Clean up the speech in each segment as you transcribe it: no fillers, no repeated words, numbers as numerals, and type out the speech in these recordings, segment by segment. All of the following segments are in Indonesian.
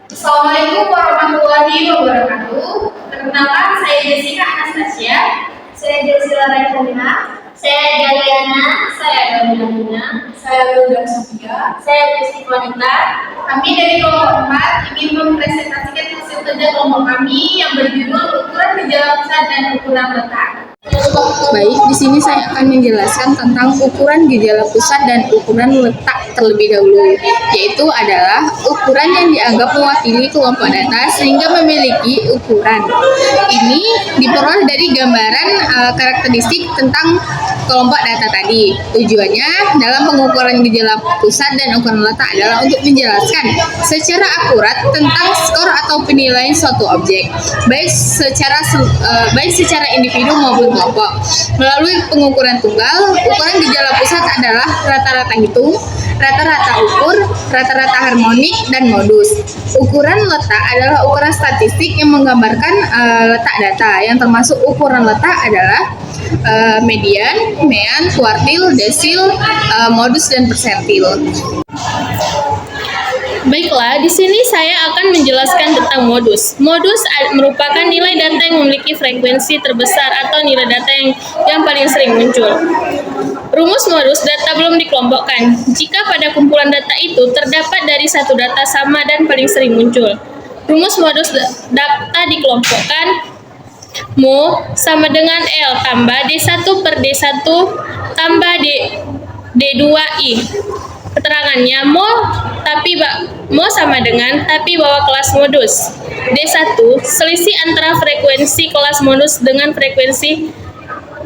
Assalamualaikum warahmatullahi wabarakatuh. Perkenalkan, saya Jessica Anastasia. Saya Jessica Raihana. Saya Galiana. Saya Gabrielina. Saya Wildan Sofia. Saya Desi Wanita. Kami dari kelompok 4 ingin mempresentasikan hasil kerja kelompok kami yang berjudul ukuran gejala pusat dan ukuran letak. Baik, di sini saya akan menjelaskan tentang ukuran gejala pusat dan ukuran letak terlebih dahulu, yaitu adalah ukuran yang dianggap mewakili kelompok data sehingga memiliki ukuran. Ini diperoleh dari gambaran karakteristik tentang kelompok data tadi. Tujuannya dalam pengukuran gejala pusat dan ukuran letak adalah untuk menjelaskan secara akurat tentang skor atau penilaian suatu objek, baik secara individu maupun kelompok. Melalui pengukuran tunggal, ukuran gejala pusat adalah rata-rata hitung, rata-rata ukur, rata-rata harmonik, dan modus. Ukuran letak adalah ukuran statistik yang menggambarkan letak data, yang termasuk ukuran letak adalah median, mean, kuartil, desil, modus, dan persentil. Baiklah, di sini saya akan menjelaskan tentang modus. Modus merupakan nilai data yang memiliki frekuensi terbesar atau nilai data yang paling sering muncul. Rumus modus data belum dikelompokkan. Jika pada kumpulan data itu terdapat dari satu data sama dan paling sering muncul. Rumus modus data dikelompokkan. Mo sama dengan L tambah D1 per D1 tambah D2I. Keterangannya Mo sama dengan tapi bawah kelas modus. D1 selisih antara frekuensi kelas modus dengan frekuensi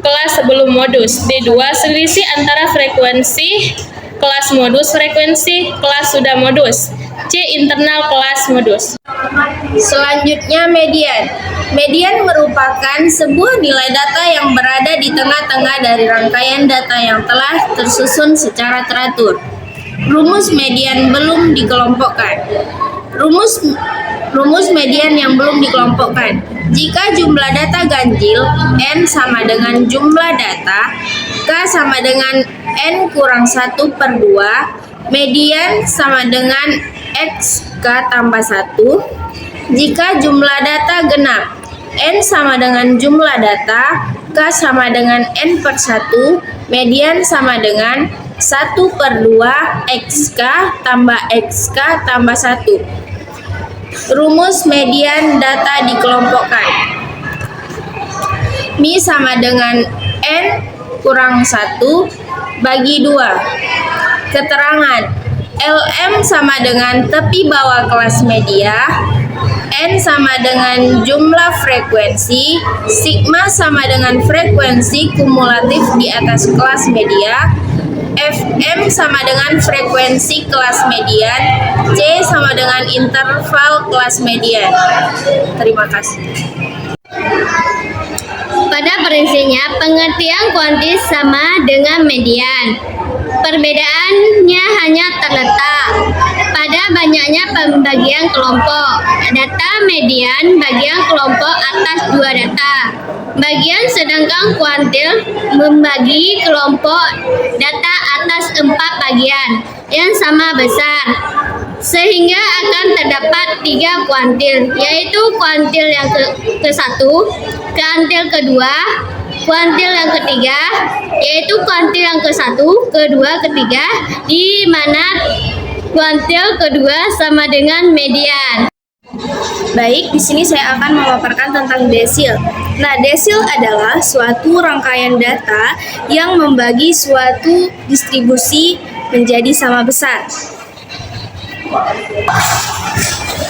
kelas sebelum modus. D2 selisih antara frekuensi kelas modus frekuensi kelas sudah modus. C internal kelas modus. Selanjutnya median. Median merupakan sebuah nilai data yang berada di tengah-tengah dari rangkaian data yang telah tersusun secara teratur. Rumus median belum dikelompokkan. Rumus median yang belum dikelompokkan. Jika jumlah data ganjil N sama dengan jumlah data, K sama dengan N kurang 1 per 2, median sama dengan XK tambah 1. Jika jumlah data genap, N sama dengan jumlah data, K sama dengan N per 1, median sama dengan 1 per 2 XK tambah XK tambah 1. Rumus median data dikelompokkan. Mi sama dengan N kurang 1 bagi 2. Keterangan LM sama dengan tepi bawah kelas media, N sama dengan jumlah frekuensi, sigma sama dengan frekuensi kumulatif di atas kelas media, Fm sama dengan frekuensi kelas median, C sama dengan interval kelas median. Terima kasih. Pada prinsipnya, pengertian kuantis sama dengan median. Perbedaannya hanya terletak pada banyaknya pembagian kelompok. Data median bagian kelompok atas 2 data. Bagian sedangkan kuantil membagi kelompok data atas 4 bagian yang sama besar. Sehingga akan terdapat 3 kuantil, yaitu kuantil yang ke-1, kuantil kedua, kuantil yang ketiga, yaitu kuantil yang ke-1, kedua, ketiga, di mana kuantil kedua sama dengan median. Baik, di sini saya akan memaparkan tentang desil. Nah, desil adalah suatu rangkaian data yang membagi suatu distribusi menjadi sama besar.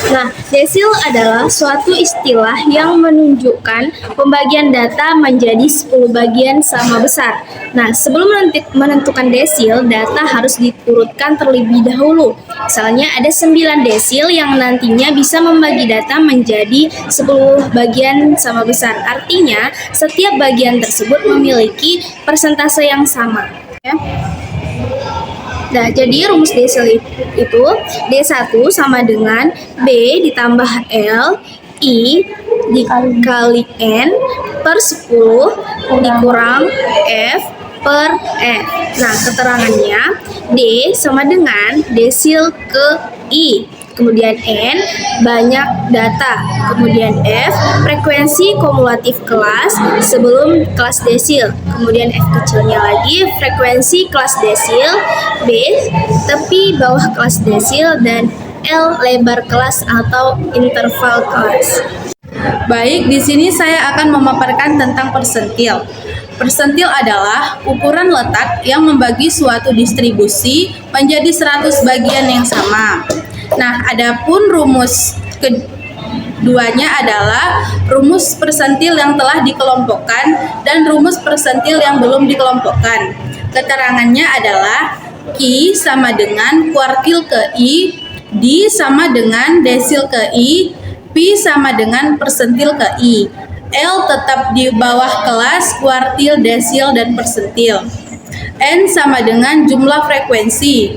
Nah, desil adalah suatu istilah yang menunjukkan pembagian data menjadi 10 bagian sama besar. Nah, sebelum menentukan desil, data harus diurutkan terlebih dahulu. Misalnya ada 9 desil yang nantinya bisa membagi data menjadi 10 bagian sama besar. Artinya, setiap bagian tersebut memiliki persentase yang sama. Ya. Nah, jadi rumus desil itu D1 sama dengan B ditambah L I dikali N per 10 dikurang F per F. Nah, keterangannya D sama dengan desil ke I. Kemudian N, banyak data. Kemudian F, frekuensi kumulatif kelas sebelum kelas desil. Kemudian F kecilnya lagi, frekuensi kelas desil. B, tepi bawah kelas desil. Dan L, lebar kelas atau interval kelas. Baik, di sini saya akan memaparkan tentang persentil. Persentil adalah ukuran letak yang membagi suatu distribusi menjadi 100 bagian yang sama. Nah, adapun rumus keduanya adalah rumus persentil yang telah dikelompokkan dan rumus persentil yang belum dikelompokkan. Keterangannya adalah Q sama dengan kuartil ke I, D sama dengan desil ke I, P sama dengan persentil ke I. L tetap di bawah kelas kuartil, desil, dan persentil. N sama dengan jumlah frekuensi.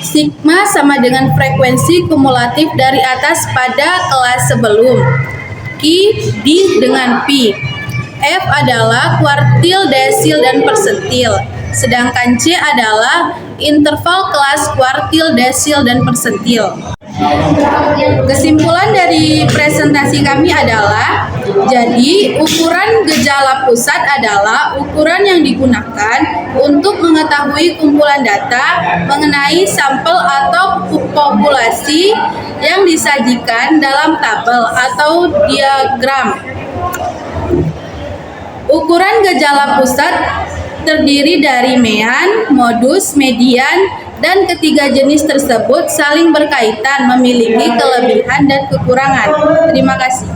Sigma sama dengan frekuensi kumulatif dari atas pada kelas sebelum. Q, D dengan P. F adalah kuartil, desil, dan persentil. Sedangkan C adalah interval kelas kuartil, desil, dan persentil. Kesimpulan dari presentasi kami adalah, jadi ukuran gejala pusat adalah ukuran yang digunakan untuk mengetahui kumpulan data mengenai sampel atau populasi yang disajikan dalam tabel atau diagram. Ukuran gejala pusat terdiri dari mean, modus, median, dan ketiga jenis tersebut saling berkaitan, memiliki kelebihan dan kekurangan. Terima kasih.